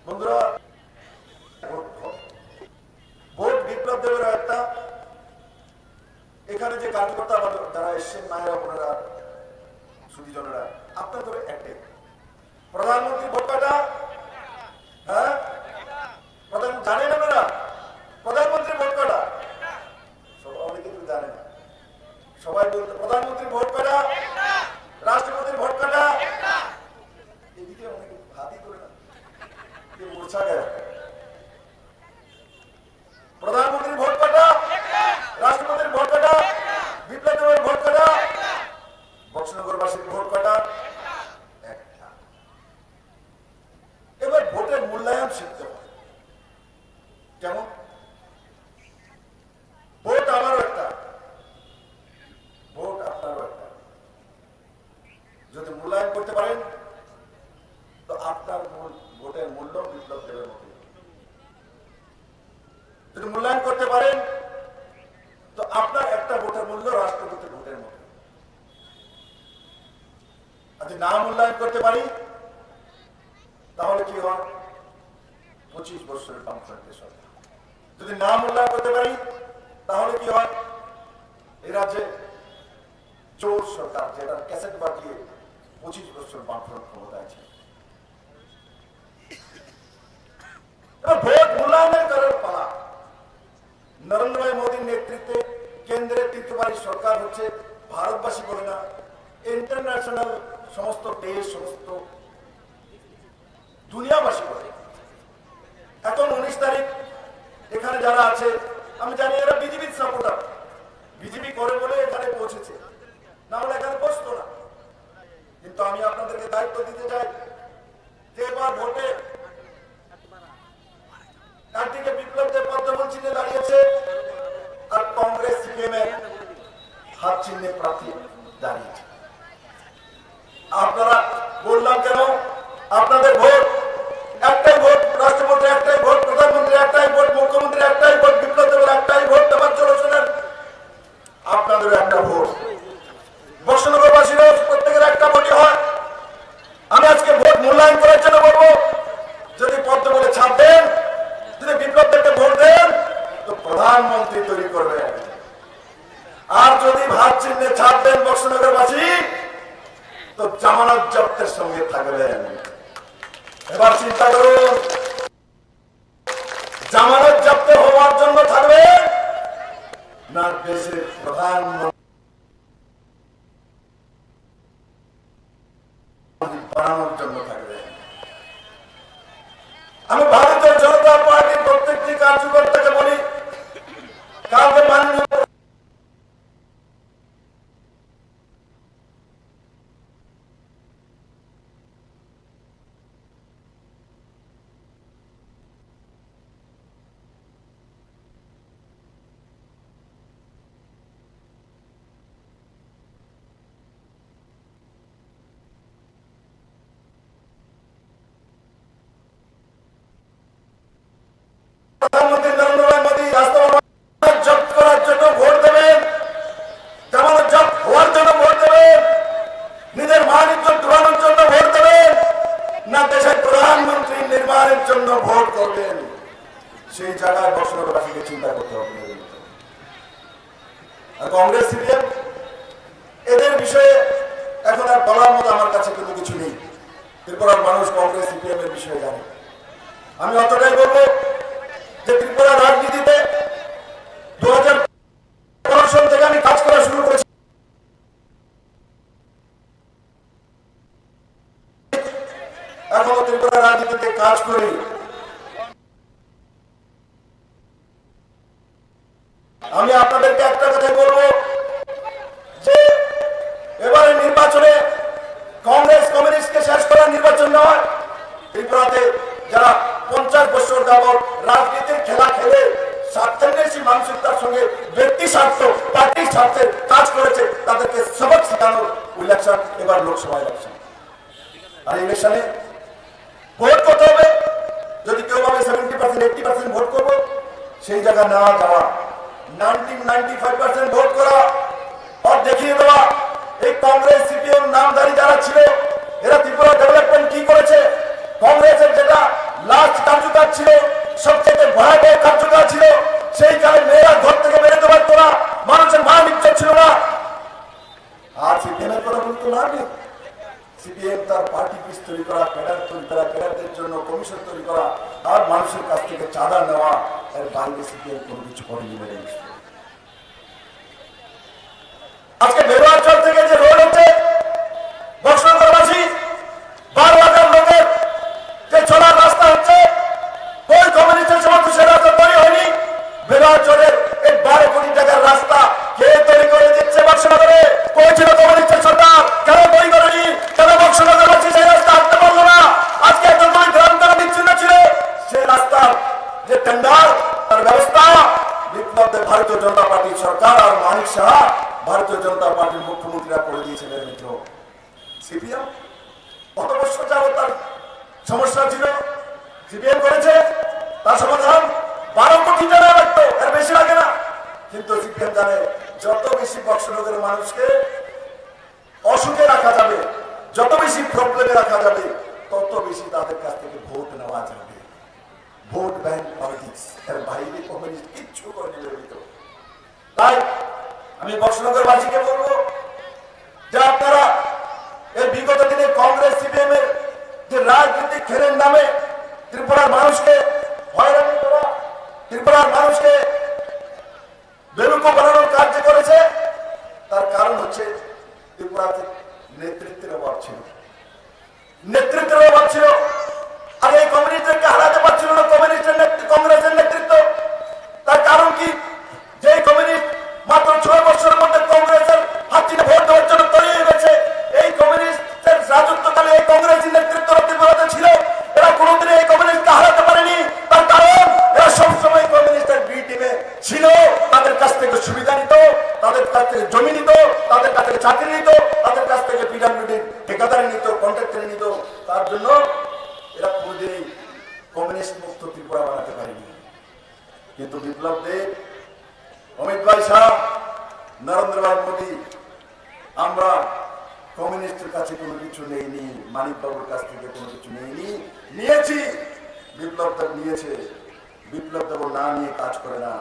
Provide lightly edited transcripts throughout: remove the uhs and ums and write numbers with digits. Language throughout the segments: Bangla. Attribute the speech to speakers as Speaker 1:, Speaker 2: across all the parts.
Speaker 1: বন্ধুরা, ভোট বিপ্লব দেবের একটা এখানে যে কার্যকর্তা যারা এসছেন, মায়েরা, বোনেরা, সুদীজনেরা, আপনার ধরে একটাই প্রধানমন্ত্রী ভোট কাটা। হ্যাঁ, জানেন আপনারা প্রধানমন্ত্রী ভোট কাটা? অনেকে কিন্তু জানে না। সবাই বলতে প্রধানমন্ত্রী ভোট কাটা, রাষ্ট্রপতির ভোট কাটা। এদিকে অনেকে হাতই করে না, মূর্ছা গেল। প্রধানমন্ত্রীর ভোট কাটা, রাষ্ট্রপতির ভোট কাটা, বিপ্লব দেবের ভোট কাটা, বক্সনগরবাসীর ভোট কাটা একটা। এবার ভোটের মূল্যায়ন শিখতে হবে। কেমন? ভোট আমারও একটা, ভোট আপনারও একটা। যদি মূল্যায়ন করতে পারেন তো আপনার ভোটের মূল্য বিপ্লব দেবের মতো। যদি মূল্যায়ন করতে পারেন তো আপনার একটা ভোটের মূল্য রাষ্ট্রপতির ভোটের মতো। আর যদি না মূল্যায়ন করতে পারি তাহলে কি হয়? 25 বছরের বামফ্রন্টের সরকার। যদি না মূল্যায়ন করতে পারি তাহলে কি হয়? এই রাজ্যে জোর সরকার, যেটা ক্যাসেট বাজিয়ে 25 বছর বামফ্রন্ট ক্ষমতায় আছে। ভোট মূল্যায়নের করার পালা। নরেন্দ্র ভাই মোদীর নেতৃত্বে কেন্দ্রের তৃতীয়বারের সরকার হচ্ছে, ভারতবাসী বলে না, ইন্টারন্যাশনাল সমস্ত দেশ, সমস্ত দুনিয়াবাসী বলে। এখন 19 তারিখ এখানে যারা আছে, আমি জানি এরা বিজেপির সাপোর্টার, বিজেপি করে বলে এখানে পৌঁছেছে, না হলে এখানে বসতো না। কিন্তু আমি আপনাদেরকে দায়িত্ব দিতে চাই যে এবার ভোটে একদিকে বিপ্লব দেব পদ্মফুল চিহ্নে দাঁড়িয়েছে, আর কংগ্রেস সিপিএম এর হাত চিহ্নে প্রার্থী দাঁড়িয়েছে। আপনারা বললাম কেন? আপনাদের ভোট একটাই, ভোট রাষ্ট্রপতি একটাই, ভোট প্রধানমন্ত্রী একটাই, ভোট মুখ্যমন্ত্রী একটাই, ভোট বিপ্লব দেবের একটাই, ভোট দেবার জন্য শোনেন আপনাদের একটা ভোট। বক্সনগরবাসীরও প্রত্যেকের একটা ভোটই হয়। আমি আজকে ভোট মূল্যায়ন করার জন্য বলবো, যদি পদ্ম বলে ছাপ দেন, যদি বিপ্লব দেবকে ভোট দেন তো প্রধানমন্ত্রী তৈরি করবেন। আর যদি ভাত চিহ্নে ছাপ দেন বক্সনগরবাসী তো জামানত জব্দের সঙ্গে থাকবেন। এবার চিন্তা করুন, জামানত জব্দ হওয়ার জন্য থাকবেন না দেশের প্রধানমন্ত্রী বানানোর জন্য থাকবেন? আমি ভারতীয় জনতা পার্টির প্রত্যেকটি কার্যকর্তাকে বলি, কাউকে মাননীয় প্রধানমন্ত্রী নরেন্দ্র ভাই মোদী জামানত জব্দ করার জন্য ভোট দেবেন, জামানত জব্দ হওয়ার জন্য ভোট দেবেন, নিজের মান ইজ্জত ডুবানোর জন্য ভোট দেবেন, না দেশের প্রধানমন্ত্রী নির্মাণের জন্য ভোট করবেন? সেই জায়গায় বক্সনগরবাসীকে চিন্তা করতে হবে। আর কংগ্রেস সিপিএম এদের বিষয়ে এখন আর বলার মতো আমার কাছে কিন্তু কিছু নেই। ত্রিপুরার মানুষ কংগ্রেস সিপিএম এর বিষয়ে জানে। আমি অতটাই বলবো যে ত্রিপুরা রাজনীতিতে 2015 সাল থেকে আমি কাজ করা শুরু করেছি। এখনো ত্রিপুরা রাজনীতিতে কাজ করি। আমি আপনাদেরকে একটা কথাই বলবো যে এবারে নির্বাচনে কংগ্রেস কমিউনিস্টকে শেষ করার নির্বাচন নয়। ত্রিপুরাতে যারা 50 বছর যাবৎ রাজনীতির খেলা খেলে স্বার্থান্বেষী মানসিকতার সঙ্গে ব্যক্তি স্বার্থ, পার্টির স্বার্থে কাজ করেছে, তাদেরকে সবক শেখানোর ইলেকশন এবার লোকসভা ইলেকশন। আর ইলেকশনে ভোট করতে হবে। যদি কেউ ভাবে 70%, 80% ভোট করবো, সেই জায়গা না যাওয়া, 95% ভোট করা আর দেখিয়ে দেওয়া এই কংগ্রেস সিপিএম নামধারী যারা ছিল এরা ত্রিপুরা ডেভেলপ সিপিএম তার পার্টি পিস তৈরি করা, ক্যাডার তৈরি করা, ক্যাডারদের জন্য কমিশন তৈরি করা আর মানুষের কাছ থেকে চাঁদা নেওয়া, এর বাইরে সিপিএম কোনো কিছু করেনি। মেরে আজকে বেরোয়াচল থেকে যে রোড হচ্ছে বক্সনগরবাসী 12,000 লোকের যে চলার রাস্তা হচ্ছে, ওই কমিউনিস্টের সমর্থ সে রাস্তা তৈরি হয়নি। বেরোয়াচলের এই 12 কোটি টাকার রাস্তা কে তৈরি করে দিচ্ছে? বক্সনগরে করেছিল কমিউনিস্টের সরকার। কেন তৈরি করেনি? কেন বক্সনগরবাসী সেই রাস্তা হাঁটতে পারলো না? আজকে এতগুলি গ্রাম তারা বিচ্ছিন্ন ছিল, সে রাস্তার যে টেন্ডার তার ব্যবস্থা বিপ্লবদের ভারতীয় জনতা পার্টির সরকার আর মানিক সাহা ভারতীয় জনতা পার্টির মুখ্যমন্ত্রীরা করে দিয়েছিলেন। মিত্র সিপিএম কত বছর যাবত তার সমস্যা ছিল, সিপিএম করেছে, তার সমাধান 12 কোটি টাকা লাগতো, এর বেশি লাগে না। কিন্তু সিপিএম জানে যত বেশি বক্সনগরের মানুষকে অসুখে রাখা যাবে, যত বেশি প্রবলেমে রাখা যাবে, তত বেশি তাদের কাছ থেকে ভোট নেওয়া যাবে। ভোট ব্যাংক পলিটিক্স, এর বাইরে কমিউনিস্ট কিচ্ছু করে নির্মিত। তাই আমি বক্সনগরবাসীকে বলবো যে আপনারা এই বিগত দিনে কংগ্রেস সিপিএম এর যে রাজনৈতিক খেলের নামে ত্রিপুরার মানুষকে হয়রানি করা, ত্রিপুরার মানুষকে বেরুকো বানানোর কার্য করেছে, তার কারণ হচ্ছে ত্রিপুরাতে নেতৃত্বের অভাব ছিল, নেতৃত্বের অভাব ছিল। আর এই কমিউনিস্টকে হারাতে পারছিল না কংগ্রেসের নেতৃত্ব। তার কারণ কি? যে কমিউনিস্ট মাত্র 6 বছরের মধ্যে কংগ্রেসের হাত থেকে ভোট দেওয়ার জন্য তৈরি হয়ে গেছে, এই কমিউনিস্টের রাজত্বকালে এই কংগ্রেসী নেতৃত্ব ত্রিপুরাতে ছিল, এরা কোনোদিন এই কমিউনিস্টকে হারাতে পারেনি। তার কারণ এরা সবসময় কমিউনিস্টের বি টিমে ছিল, তাদের কাছ থেকে সুবিধা নিত, তাদের কাছ থেকে জমি নিত, তাদের কাছ থেকে চাকরি নিত, তাদের কাছ থেকে পিডব্লিউডি ঠিকাদারি নিত, কন্ট্রাক্টরি নিত। তার জন্য এরা কোনোদিনই কমিউনিস্ট মুক্ত ত্রিপুরা বানাতে পারেনি। কিন্তু বিপ্লব দেব, অমিত ভাই শাহ, নরেন্দ্র ভাই মোদী, আমরা কমিউনিস্টের কাছে কোনো কিছু নেইনি, মানিক বাবুর কাছ থেকে কোনো কিছু নেইনি, নিয়েছি। বিপ্লব দেব নিয়েছে, বিপ্লব দেব না নিয়ে কাজ করে না,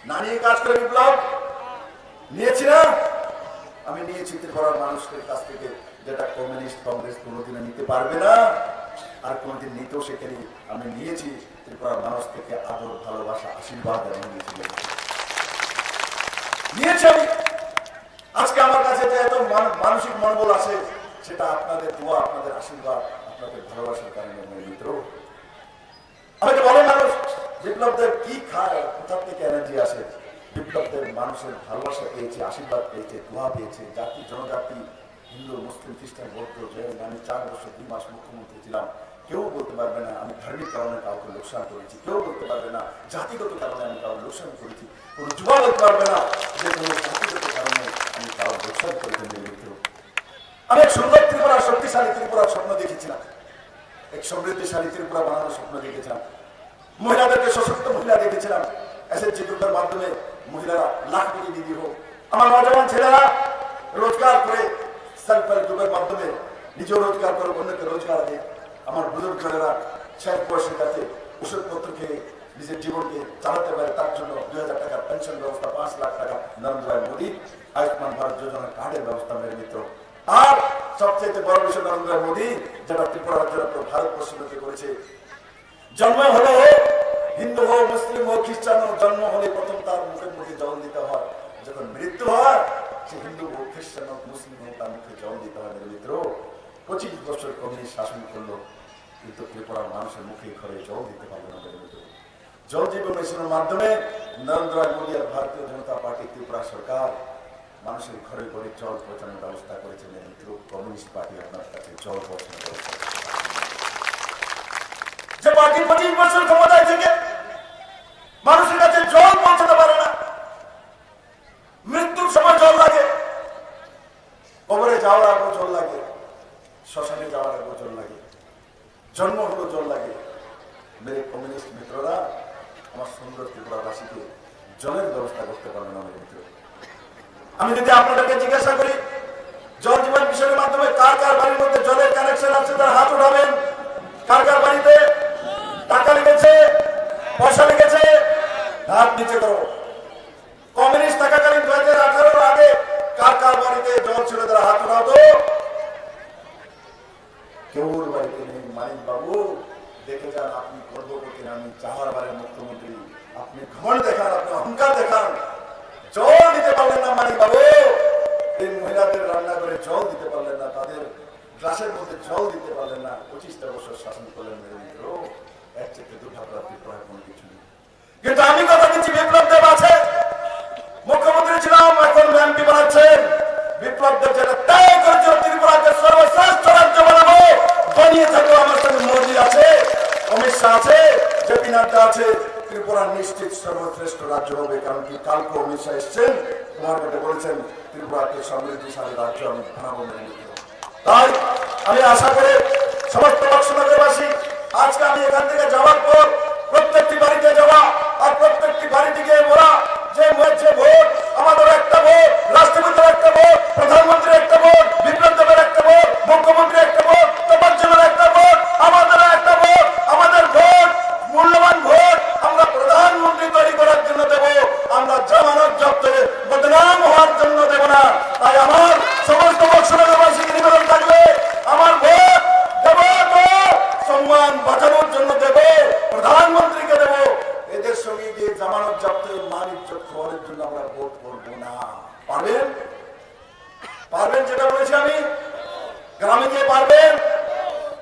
Speaker 1: না নিয়ে কাজ করে বিপ্লব নিয়েছি না। আমি নিয়েছি ত্রিপুরার মানুষের কাছ থেকে, যেটা কমিউনিস্ট কংগ্রেস কোনোদিনও নিতে পারবে না, আর কোনোদিন নিতেও সেখানে আমি নিয়েছি। ত্রিপুরার মানুষ থেকে আদর, ভালোবাসা, আশীর্বাদ আমি নিয়েছি আমি। আজকে আমার কাছে যে এত মানসিক মনোবল আছে, সেটা আপনাদের দোয়া, আপনাদের আশীর্বাদ, আপনাদের ভালোবাসার কারণে। মিত্র আমাকে বলে মানুষ বিপ্লবদের কি খায়, কোথা থেকে এনার্জি আসে? বিপ্লবদের মানুষের ভালোবাসা পেয়েছে, আশীর্বাদ পেয়েছে, দোয়া পেয়েছে। জাতি জনজাতি, হিন্দু, মুসলিম, খ্রিস্টান, বৌদ্ধ, জৈন, আমি 4 বছর 2 মাস মুখ্যমন্ত্রী ছিলাম। কেউ বলতে পারবে না আমি ধার্মিক কারণে কাউকে লোকসান করেছি, কেউ বলতে পারবে না জাতিগত কারণে আমি কাউকে লোকসান করেছি, কোন যুবা বলতে পারবে না যে কোনো জাতিগত কারণে আমি কাউকে লোকসান করেছি। আমি এক সুন্দর ত্রিপুরা, শক্তিশালী ত্রিপুরার স্বপ্ন দেখেছিলাম, এক সমৃদ্ধিশালী ত্রিপুরা বানানোর স্বপ্ন দেখেছিলাম, মহিলাদেরকে সশক্ত মহিলা দেখেছিলাম। এসএসজি গ্রুপের মাধ্যমে মহিলারা লাখপতি দিদি হোক, আমার নজওয়ান ছেলেরা রোজগার করে সেলফ হেল্প গ্রুপের মাধ্যমে নিজেও রোজগার করে অন্যকে রোজগার দেয়। আমার বুজুর্গেরা শেষ বয়সের কাছে ওষুধপত্র খেয়ে নিজের জীবনকে চালাতে পারে, তার জন্য 2000 টাকার পেনশন ব্যবস্থা, 5 লাখ টাকা নরেন্দ্র ভাই মোদী আয়ুষ্মান ভারত যোজনার কার্ডের ব্যবস্থা। মেরে মিত্র, আর সবচেয়ে বড় বিষয় নরেন্দ্র মোদী যেটা ত্রিপুরা রাজ্যের ভারতবর্ষকে করেছে, জন্ম হলে হিন্দু হোক, মুসলিম হোক, খ্রিস্টান হোক, জন্ম হলে প্রথম তার মুখের মুখে জল দিতে হয়, যখন মৃত্যু হয় সে হিন্দু হোক, খ্রিস্টান হোক, মুসলিম হোক, তার মুখে জল দিতে হয়। মিত্র 25 বছর কমিউনিস্ট শাসন করলো, কিন্তু ত্রিপুরার মানুষের মুখে ঘরে জল দিতে পারবে না। জল জীবন মিশনের মাধ্যমে নরেন্দ্র মোদী আর ভারতীয় জনতা পার্টি ত্রিপুরা সরকার মানুষের ঘরে ঘরে জল পৌঁছানোর ব্যবস্থা করেছে। মিত্র, কমিউনিস্ট পার্টি আপনার কাছে জল পৌঁছানোর ব্যবস্থা, যে পার্টি 25 বছর ক্ষমতায় থেকে মানুষের কাছে জল পৌঁছাতে পারে না। মৃত্যুর সময় জল লাগে, কবরে যাওয়ার আগেও জল লাগে, শ্মশানে যাওয়ার আগেও জল লাগে, জন্ম হলো জল লাগে। মেরে কমিউনিস্ট মিত্ররা আমার সুন্দর ত্রিপুরাবাসীকে জলের ব্যবস্থা করতে পারবে না। মিত্র, আমি যদি আপনাদেরকে জিজ্ঞাসা করি জল জীবন মিশনের মাধ্যমে কার কার বাড়ির মধ্যে জলের কানেকশন আছে, তার হাত উঠাবেন। কার কার বাড়িতে টাকা লেগেছে, পয়সা লেগেছে, হাত নিচে করো। কমিউনিস্ট থাকাকালীন 2018 আগে কার কার বাড়িতে জল ছিল, তারা হাত উঠাতো। কেউর বাড়িতে নেই। মানিক বাবু দেখে যান, আপনি গর্ভবতী, আমি 4 বারের মুখ্যমন্ত্রী, আপনি ঘমন্ড দেখান, আপনি অহংকার দেখান, জল দিতে পারলেন না মানিক বাবু। এই মহিলাদের রান্না করে জল দিতে পারলেন না, তাদের গ্লাসের মধ্যে জল দিতে পারলেন না। 25টা বছর শাসন করলেন মেরে মিত্র, এক চেয়ে দুর্ভাগ্য বিপ্লবের কোনো কিছু নেই। কিন্তু আমি কথা দিচ্ছি, বিপ্লব দেব আছে, মুখ্যমন্ত্রী ছিলাম, এখন এমপি বানাচ্ছেন। বিপ্লব দেব যেটা ত্যাগ করেছিল ত্রিপুরাকে সর্বশ্রেষ্ঠ রাজ্য বানাবো, বানিয়ে থাকবো। আমার সঙ্গে মোদী আছে, অমিত শাহ আছে, জেপি নাড্ডা আছে, ত্রিপুরা নিশ্চিত সর্বশ্রেষ্ঠ রাজ্য হবে। কারণ কি, কালকে অমিত শাহ এসছেন, তোমার কাছে বলেছেন ত্রিপুরাকে সমৃদ্ধিশালী রাজ্য আমি বানাবো। তাই আমি আশা করি সমস্ত বক্সনগরবাসী, আজকে আমি এখান থেকে যাওয়ার পর প্রত্যেকটি বাড়িতে যাওয়া আর প্রত্যেকটি বাড়িতে গিয়ে বলা যে ভোট আমাদের একটা ভোট, রাষ্ট্রপতির একটা ভোট, প্রধানমন্ত্রীর একটা ভোট, বিপ্লব দেবের একটা ভোট, মুখ্যমন্ত্রীর একটা ভোট, তপজ্জনের একটা ভোট, আমাদের একটা ভোট। আমাদের ভোট মূল্যবান ভোট আমরা প্রধানমন্ত্রী তৈরি করার জন্য দেব, আমরা জামানত জব্দে বদনাম হওয়ার জন্য দেব না। তাই আমার সমস্ত বক্সনগরবাসীকে নিবেদন থাকবে, আমার ভোট দেব তো সম্মান বাঁচানোর জন্য দেব, প্রধানমন্ত্রীকে দেব। এদের সঙ্গে গিয়ে জামানত জব্দে মানিজ্য খবরের জন্য আমরা ভোট করবো না। পারবেন? পারবেন যেটা বলেছি আমি? গ্রামে গিয়ে পারবেন?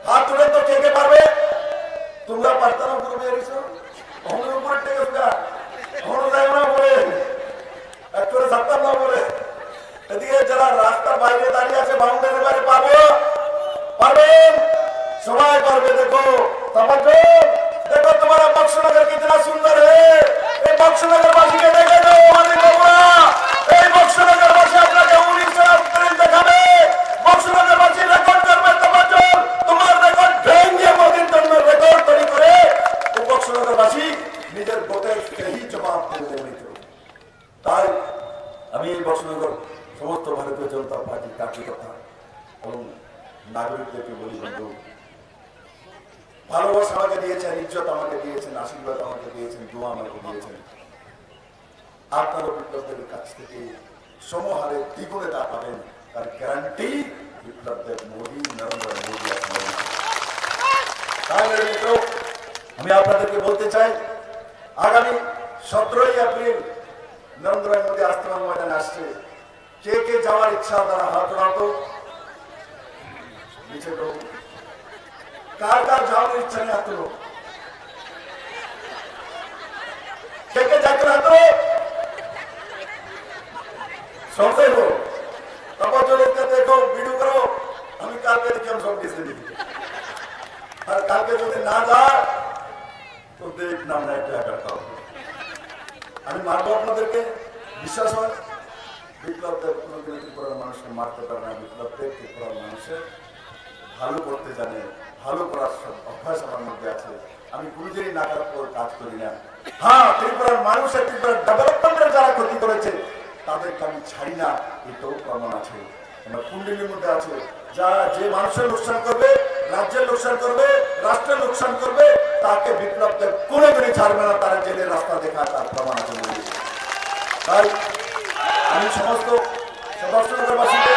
Speaker 1: হাত তুলে তো কে কে পারবে? তোমরা পারতাম পুরো বেরিয়েছ, অহনের উপরে টেকে থাকা, অহন যায় না বলে, এক করে থাকতাম না বলে। এদিকে যারা রাস্তার বাইরে দাঁড়িয়ে আছে, বাউন্ডারির বাইরে পাবো, পারবেন? সবাই পারবে। দেখো দেখো তোমার বক্সনগর কিতনা সুন্দর है। এই বক্সনগরবাসীকে দেখে দাও, আমাদের বাবা, এই বক্সনগরবাসী আপনাকে 19 এপ্রিল দেখাবে। বক্সনগরবাসী রেকর্ড করবে, তোমার রেকর্ড ভেঙে মোদির জন্য রেকর্ড তৈরি করে ও বক্সনগরবাসী নিজের ভোটের সেই জবাব দেবে। তাই আমি এই বক্সনগর সমস্ত ভারতীয় জনতা পার্টির কার্যকর্তা এবং নাগরিকদেরকে বলি, বন্ধু, ভালোবাসা আমাকে দিয়েছেন, ইজ্জত আমাকে দিয়েছেন, আশীর্বাদ আমাকে দিয়েছেন, দোয়া আমাকে দিয়েছেন। আপনারা বিপ্লবদের কাছ থেকে সমহারে দ্বিগুণে তা পাবেন, তার গ্যারান্টি বিপ্লবদের মোদী, নরেন্দ্র মোদী আছেন। আমি আপনাদেরকে বলতে চাই, আগামী 17 এপ্রিল নরেন্দ্র মোদী আস্তরণ ময়দানে আসছে। কে কে যাওয়ার ইচ্ছা তারা হাত উঠাতো, নিচে করুন। কার কার যাওয়ার ইচ্ছা নেই? হাত লোক কে কে যাইতে হাত সবই হোক, তারপর লোককে দেখো, ভিডিও করো। আমি কালকে দেখি আমি সব কিছু দিই, আর কালকে যদি না যায় তো দেখ নাম না একটা একা। আমি মারবো আপনাদেরকে, বিশ্বাস হয়? বিপ্লব দেব কোনোদিন ত্রিপুরার মানুষকে মারতে পারে না। বিপ্লব দেব ত্রিপুরার মানুষের ভালো করতে জানে, ভালো করার অভ্যাস আমার মধ্যে আছে। আমি কোনোদিনই নাকার পর কাজ করি না। হ্যাঁ, ত্রিপুরার মানুষের, ত্রিপুরার ডেভেলপমেন্টের যারা ক্ষতি করেছে তাদেরকে আমি ছাড়ি না, এটাও প্রমাণ আছে আমার কুণ্ডলীর মধ্যে আছে। যারা যে মানুষের লোকসান করবে, রাজ্যের লোকসান করবে, রাষ্ট্রের লোকসান করবে, তাকে বিপ্লব দেব কোনোদিনই ছাড়বে না, তারা জেলের রাস্তা দেখা তার প্রমাণ আছে। তাই আমি সমস্ত বক্সনগরবাসীকে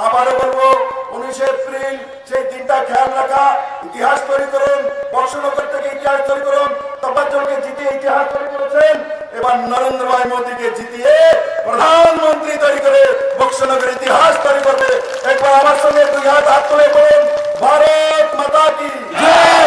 Speaker 1: আবারও বলবো, 19 এপ্রিল সেই দিনটা খেয়াল রাখা, ইতিহাস তৈরি করুন। বক্সনগর থেকে ইতিহাস তৈরি করুন। তপজ্জলকে জিতিয়ে ইতিহাস তৈরি করেছেন, এবার নরেন্দ্র ভাই মোদীকে জিতিয়ে প্রধানমন্ত্রী তৈরি করে বক্সনগরের ইতিহাস তৈরি করবে। একবার আমার সঙ্গে 2 হাত তুলে বলুন, ভারত মাতা কি জয়।